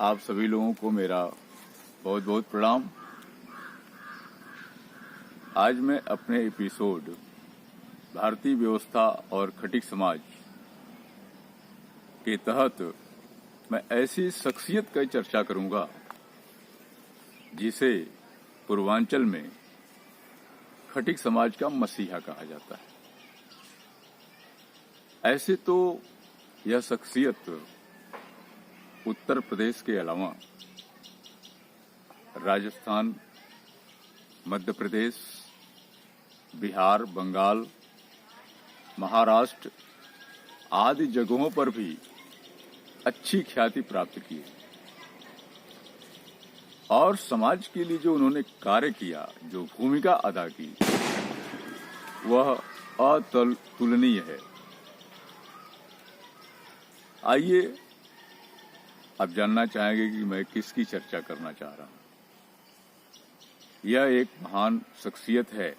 आप सभी लोगों को मेरा बहुत बहुत प्रणाम। आज मैं अपने एपिसोड भारतीय व्यवस्था और खटिक समाज के तहत मैं ऐसी शख्सियत की चर्चा करूंगा जिसे पूर्वांचल में खटिक समाज का मसीहा कहा जाता है। ऐसे तो यह शख्सियत उत्तर प्रदेश के अलावा राजस्थान, मध्य प्रदेश, बिहार, बंगाल, महाराष्ट्र आदि जगहों पर भी अच्छी ख्याति प्राप्त की और समाज के लिए जो उन्होंने कार्य किया, जो भूमिका अदा की, वह अतुलनीय है। आइए अब जानना चाहेंगे कि मैं किसकी चर्चा करना चाह रहा हूं। यह एक महान शख्सियत है,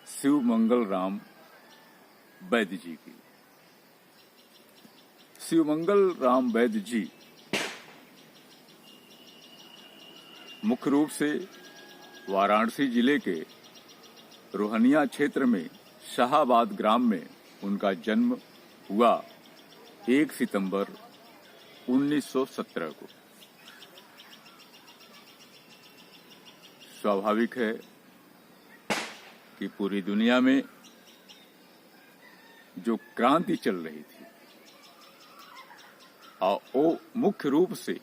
शिवमंगल राम वैद्य जी की। शिवमंगल राम वैद्य जी मुख्य रूप से वाराणसी जिले के रोहनिया क्षेत्र में शाहाबाद ग्राम में उनका जन्म हुआ 1 सितंबर 1917 को। स्वाभाविक है कि पूरी दुनिया में जो क्रांति चल रही थी और वो मुख्य रूप से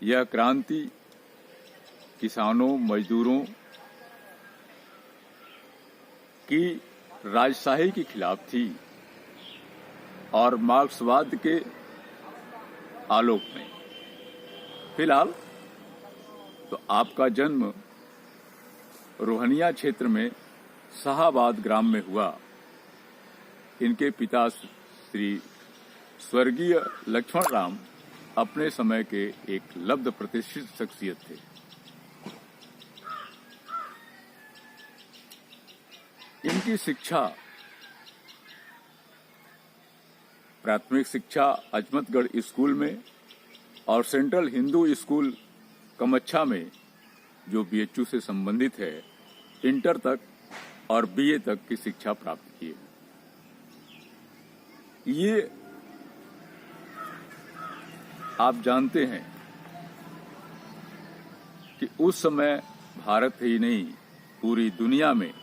यह क्रांति किसानों, मजदूरों की राजशाही के खिलाफ थी और मार्क्सवाद के आलोक में। फिलहाल तो आपका जन्म रोहनिया क्षेत्र में शाहाबाद ग्राम में हुआ। इनके पिता श्री स्वर्गीय लक्ष्मण राम अपने समय के एक लब्ध प्रतिष्ठित शख्सियत थे। इनकी शिक्षा, प्राथमिक शिक्षा अजमतगढ़ स्कूल में और सेंट्रल हिंदू स्कूल कमच्छा में, जो बीएचयू से संबंधित है, इंटर तक और बीए तक की शिक्षा प्राप्त की है। ये आप जानते हैं कि उस समय भारत ही नहीं, पूरी दुनिया में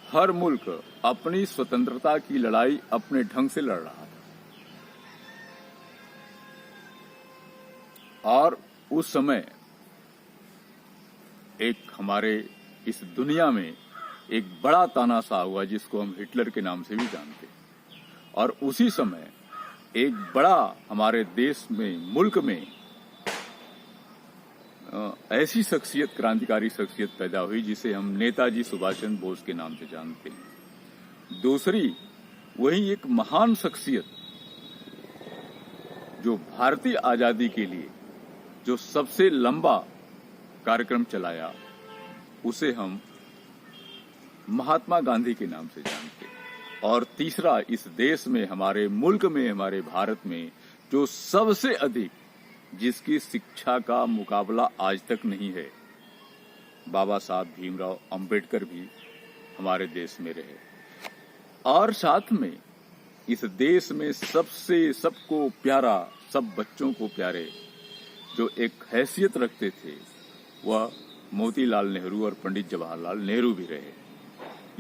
हर मुल्क अपनी स्वतंत्रता की लड़ाई अपने ढंग से लड़ रहा था और उस समय एक हमारे इस दुनिया में एक बड़ा तानाशाह हुआ जिसको हम हिटलर के नाम से भी जानते हैं। और उसी समय एक बड़ा हमारे देश में, मुल्क में ऐसी शख्सियत, क्रांतिकारी शख्सियत पैदा हुई जिसे हम नेताजी सुभाष चंद्र बोस के नाम से जानते हैं। दूसरी, वही एक महान शख्सियत जो भारतीय आजादी के लिए जो सबसे लंबा कार्यक्रम चलाया, उसे हम महात्मा गांधी के नाम से जानते हैं। और तीसरा, इस देश में, हमारे मुल्क में, हमारे भारत में जो सबसे अधिक, जिसकी शिक्षा का मुकाबला आज तक नहीं है, बाबा साहब भीमराव अंबेडकर भी हमारे देश में रहे। और साथ में इस देश में सबसे सबको प्यारा, सब बच्चों को प्यारे जो एक हैसियत रखते थे, वह मोतीलाल नेहरू और पंडित जवाहरलाल नेहरू भी रहे।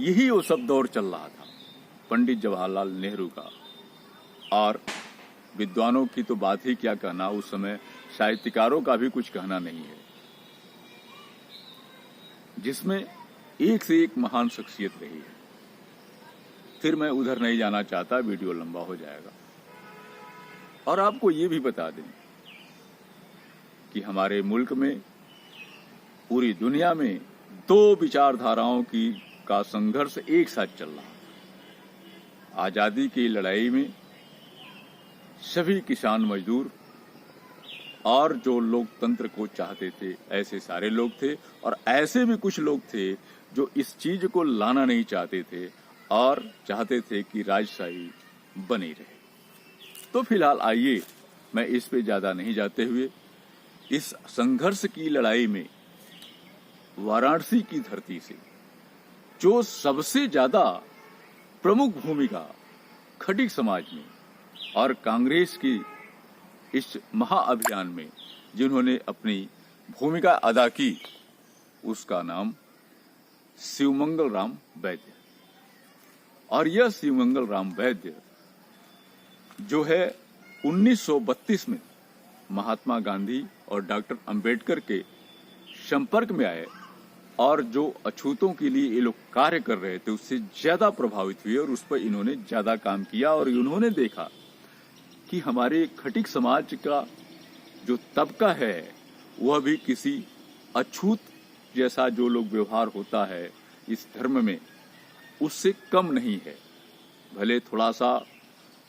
यही वो सब दौर चल रहा था पंडित जवाहरलाल नेहरू का। और विद्वानों की तो बात ही क्या कहना, उस समय साहित्यकारों का भी कुछ कहना नहीं है, जिसमें एक से एक महान शख्सियत रही है। फिर मैं उधर नहीं जाना चाहता, वीडियो लंबा हो जाएगा। और आपको ये भी बता दें कि हमारे मुल्क में, पूरी दुनिया में दो विचारधाराओं का संघर्ष एक साथ चल रहा है। आजादी की लड़ाई में सभी किसान, मजदूर और जो लोकतंत्र को चाहते थे, ऐसे सारे लोग थे। और ऐसे भी कुछ लोग थे जो इस चीज को लाना नहीं चाहते थे और चाहते थे कि राजशाही बनी रहे। तो फिलहाल आइए मैं इस पे ज्यादा नहीं जाते हुए इस संघर्ष की लड़ाई में वाराणसी की धरती से जो सबसे ज्यादा प्रमुख भूमिका खटिक समाज में और कांग्रेस की इस महाअभियान में जिन्होंने अपनी भूमिका अदा की, उसका नाम शिवमंगल राम वैद्य। और यह शिवमंगल राम वैद्य जो है 1932 में महात्मा गांधी और डॉक्टर अंबेडकर के संपर्क में आए और जो अछूतों के लिए ये लोग कार्य कर रहे थे उससे ज्यादा प्रभावित हुए और उस पर इन्होंने ज्यादा काम किया। और इन्होंने देखा कि हमारे खटिक समाज का जो तबका है वह भी किसी अछूत जैसा जो लोग व्यवहार होता है इस धर्म में उससे कम नहीं है। भले थोड़ा सा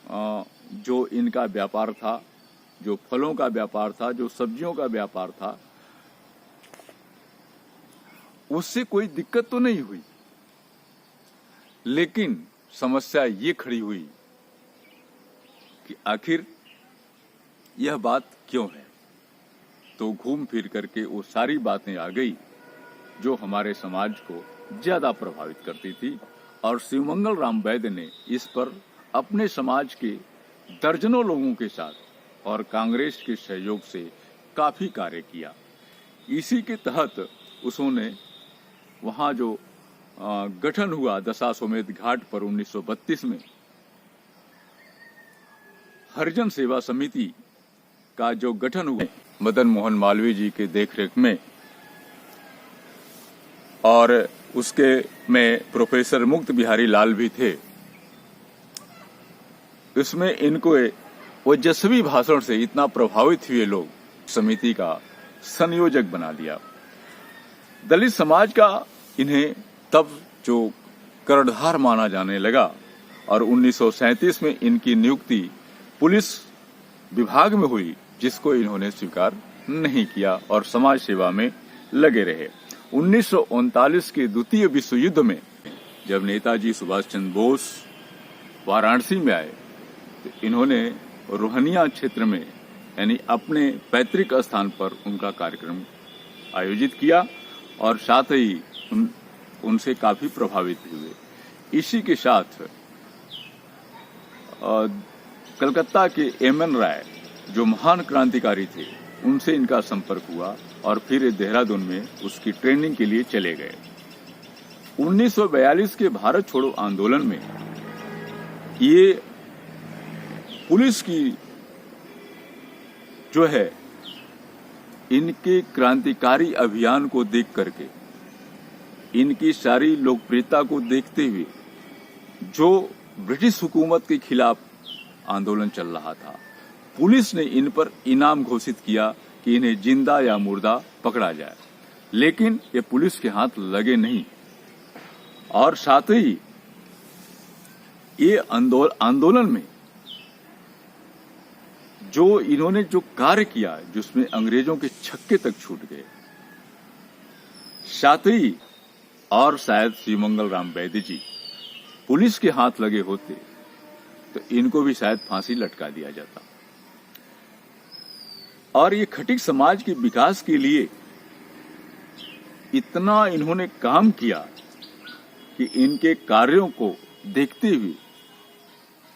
जो इनका व्यापार था, जो फलों का व्यापार था, जो सब्जियों का व्यापार था, उससे कोई दिक्कत तो नहीं हुई, लेकिन समस्या ये खड़ी हुई कि आखिर यह बात क्यों है। तो घूम फिर करके वो सारी बातें आ गई जो हमारे समाज को ज्यादा प्रभावित करती थी। और शिवमंगल राम वैद्य ने इस पर अपने समाज के दर्जनों लोगों के साथ और कांग्रेस के सहयोग से काफी कार्य किया। इसी के तहत उन्होंने वहां जो गठन हुआ दशाश्वमेध घाट पर 1932 में हरिजन सेवा समिति का जो गठन हुआ मदन मोहन मालवीय जी के देखरेख में, और उसके में प्रोफेसर मुक्त बिहारी लाल भी थे। इसमें इनको ओजस्वी भाषण से इतना प्रभावित हुए लोग समिति का संयोजक बना दिया। दलित समाज का इन्हें तब जो कर्णधार माना जाने लगा और 1937 में इनकी नियुक्ति पुलिस विभाग में हुई, जिसको इन्होंने स्वीकार नहीं किया और समाज सेवा में लगे रहे। 1939 के द्वितीय विश्व युद्ध में जब नेताजी सुभाष चंद्र बोस वाराणसी में आए तो इन्होंने रोहनिया क्षेत्र में यानी अपने पैतृक स्थान पर उनका कार्यक्रम आयोजित किया और साथ ही उनसे काफी प्रभावित हुए। इसी के साथ कलकत्ता के एमएन राय जो महान क्रांतिकारी थे उनसे इनका संपर्क हुआ और फिर देहरादून में उसकी ट्रेनिंग के लिए चले गए। 1942 के भारत छोड़ो आंदोलन में ये पुलिस की जो है इनके क्रांतिकारी अभियान को देख करके, इनकी सारी लोकप्रियता को देखते हुए जो ब्रिटिश हुकूमत के खिलाफ आंदोलन चल रहा था, पुलिस ने इन पर इनाम घोषित किया कि इन्हें जिंदा या मुर्दा पकड़ा जाए, लेकिन ये पुलिस के हाथ लगे नहीं। और साथ ही ये आंदोलन में जो इन्होंने जो कार्य किया जिसमें अंग्रेजों के छक्के तक छूट गए, साथ ही और शायद शिवमंगल राम वैद्य जी पुलिस के हाथ लगे होते तो इनको भी शायद फांसी लटका दिया जाता। और ये खटिक समाज के विकास के लिए इतना इन्होंने काम किया कि इनके कार्यों को देखते हुए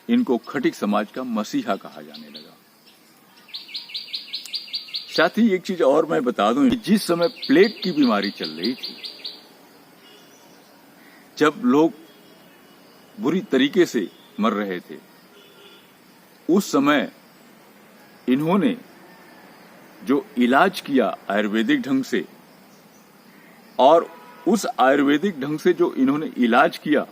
इनको खटिक समाज का मसीहा कहा जाने लगा। साथ ही एक चीज और मैं बता दूं कि जिस समय प्लेग की बीमारी चल रही थी, जब लोग बुरी तरीके से मर रहे थे, उस समय इन्होंने जो इलाज किया आयुर्वेदिक ढंग से, और उस आयुर्वेदिक ढंग से जो इन्होंने इलाज किया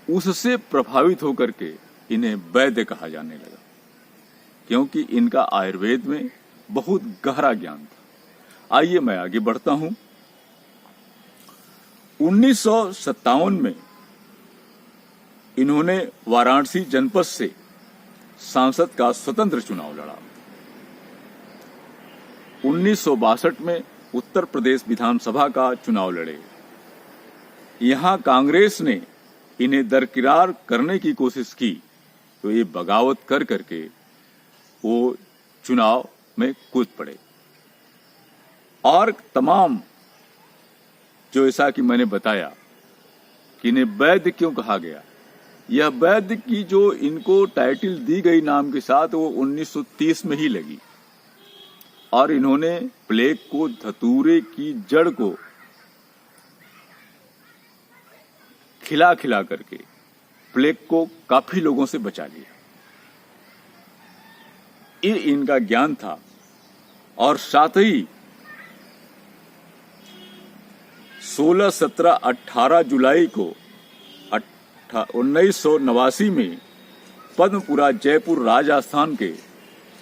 उससे प्रभावित होकर के इन्हें वैद्य कहा जाने लगा, क्योंकि इनका आयुर्वेद में बहुत गहरा ज्ञान था। आइए मैं आगे बढ़ता हूं। 1957 में इन्होंने वाराणसी जनपद से सांसद का स्वतंत्र चुनाव लड़ा। 1962 में उत्तर प्रदेश विधानसभा का चुनाव लड़े। यहां कांग्रेस ने इन्हें दरकिरार करने की कोशिश की, तो ये बगावत कर करके वो चुनाव में कूद पड़े। और तमाम जो ऐसा कि मैंने बताया कि इन्हें वैद्य क्यों कहा गया, यह वैद्य की जो इनको टाइटल दी गई नाम के साथ वो 1930 में ही लगी। और इन्होंने प्लेग को, धतूरे की जड़ को खिला खिला करके प्लेग को काफी लोगों से बचा लिया। ये इनका ज्ञान था। और साथ ही 16, 17, 18 जुलाई को 1989 में पद्मपुरा जयपुर राजस्थान के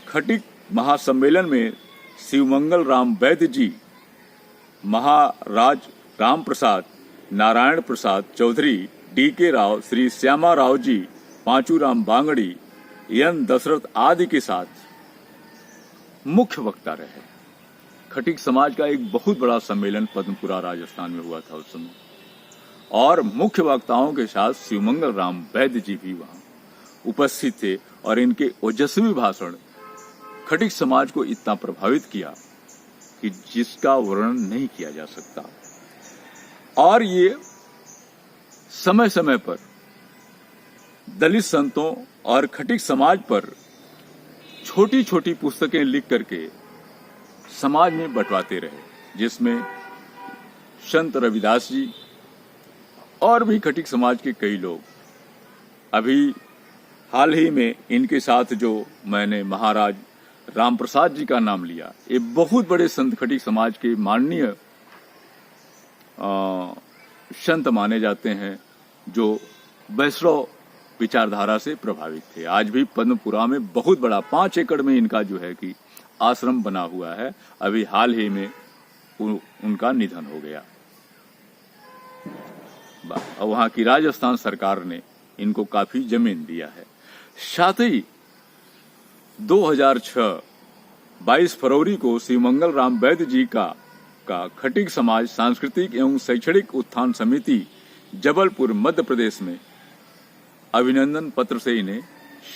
खटिक महासम्मेलन में शिवमंगल राम वैद्य जी, महाराज राम प्रसाद, नारायण प्रसाद चौधरी, D.K. राव, श्री श्यामा राव जी, पांचूराम बांगड़ी, एन दशरथ आदि के साथ मुख्य वक्ता रहे। खटिक समाज का एक बहुत बड़ा सम्मेलन पद्मपुरा राजस्थान में हुआ था उस समय, और मुख्य वक्ताओं के साथ शिवमंगल राम वैद्य जी भी वहां उपस्थित थे। और इनके ओजस्वी भाषण खटिक समाज को इतना प्रभावित किया कि जिसका वर्णन नहीं किया जा सकता। और ये समय समय पर दलित संतों और खटिक समाज पर छोटी छोटी पुस्तकें लिख करके समाज में बंटवाते रहे, जिसमें संत रविदास जी और भी खटिक समाज के कई लोग। अभी हाल ही में इनके साथ जो मैंने महाराज राम प्रसाद जी का नाम लिया, ये बहुत बड़े संत खटिक समाज के माननीय संत माने जाते हैं, जो वैष्णव विचारधारा से प्रभावित थे। आज भी पद्मपुरा में बहुत बड़ा 5 एकड़ में इनका जो है कि आश्रम बना हुआ है। अभी हाल ही में उनका निधन हो गया। वहां की राजस्थान सरकार ने इनको काफी जमीन दिया है। साथ ही 2006 22 फरवरी को शिवमंगल राम वैद्य जी का खटिक समाज सांस्कृतिक एवं शैक्षणिक उत्थान समिति जबलपुर मध्य प्रदेश में अभिनंदन पत्र से इन्हें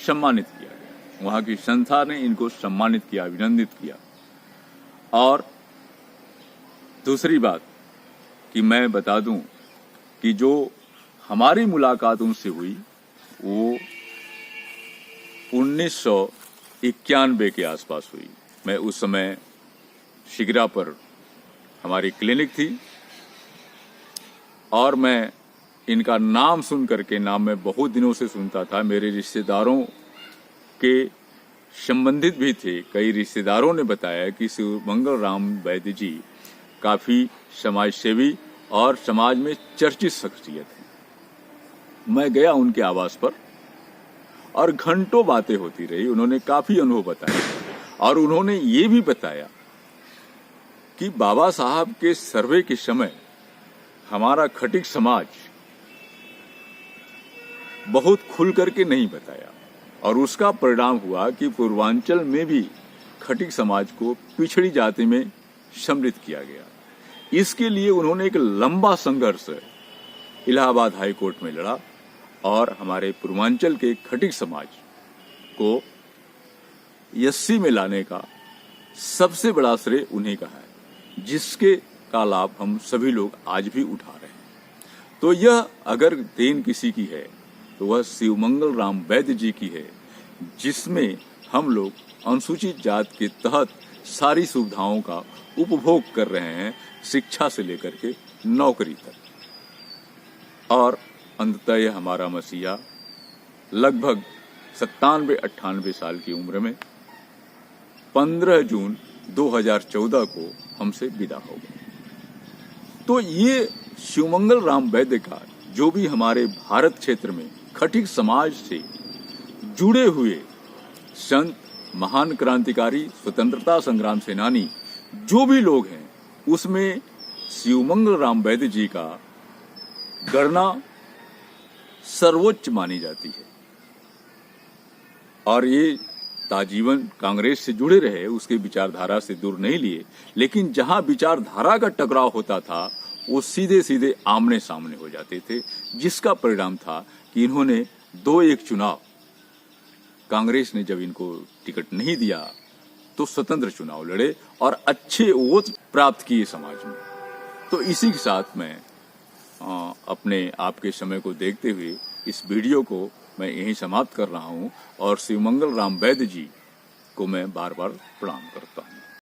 सम्मानित किया गया। वहां की संस्था ने इनको सम्मानित किया, अभिनंदित किया। और दूसरी बात कि मैं बता दूं कि जो हमारी मुलाकात उनसे हुई वो 1991 के आसपास हुई। मैं उस समय शिगरा पर हमारी क्लिनिक थी और मैं इनका नाम सुन करके, नाम मैं बहुत दिनों से सुनता था, मेरे रिश्तेदारों के संबंधित भी थे। कई रिश्तेदारों ने बताया कि शिवमंगल राम वैद्य जी काफी समाज सेवी और समाज में चर्चित शख्सियत है। मैं गया उनके आवास पर और घंटों बातें होती रही। उन्होंने काफी अनुभव बताया और उन्होंने ये भी बताया कि बाबा साहब के सर्वे के समय हमारा खटिक समाज बहुत खुल करके नहीं बताया और उसका परिणाम हुआ कि पूर्वांचल में भी खटिक समाज को पिछड़ी जाति में सम्मिलित किया गया। इसके लिए उन्होंने एक लंबा संघर्ष इलाहाबाद हाई कोर्ट में लड़ा और हमारे पूर्वांचल के खटिक समाज को एससी में लाने का सबसे बड़ा श्रेय उन्हें का है, जिसके का लाभ हम सभी लोग आज भी उठा रहे हैं। तो यह अगर देन किसी की है तो वह शिवमंगल राम वैद्य जी की है, जिसमें हम लोग अनुसूचित जात के तहत सारी सुविधाओं का उपभोग कर रहे हैं, शिक्षा से लेकर के नौकरी तक। और अंततः यह हमारा मसीहा लगभग 97-98 साल की उम्र में 15 जून 2014 को हमसे विदा हो गए। तो ये शिवमंगल राम वैद्य का जो भी हमारे भारत क्षेत्र में खटिक समाज से जुड़े हुए संत, महान क्रांतिकारी, स्वतंत्रता संग्राम सेनानी जो भी लोग हैं, उसमें शिवमंगल राम वैद्य जी का गणना सर्वोच्च मानी जाती है। और ये ताजीवन कांग्रेस से जुड़े रहे, उसके विचारधारा से दूर नहीं लिए, लेकिन जहां विचारधारा का टकराव होता था वो सीधे सीधे आमने सामने हो जाते थे, जिसका परिणाम था कि इन्होंने 2-1 चुनाव कांग्रेस ने जब इनको टिकट नहीं दिया तो स्वतंत्र चुनाव लड़े और अच्छे वोट प्राप्त किए समाज में। तो इसी के साथ मैं अपने आपके समय को देखते हुए इस वीडियो को मैं यहीं समाप्त कर रहा हूं और शिवमंगल राम वैद्य जी को मैं बार बार प्रणाम करता हूं।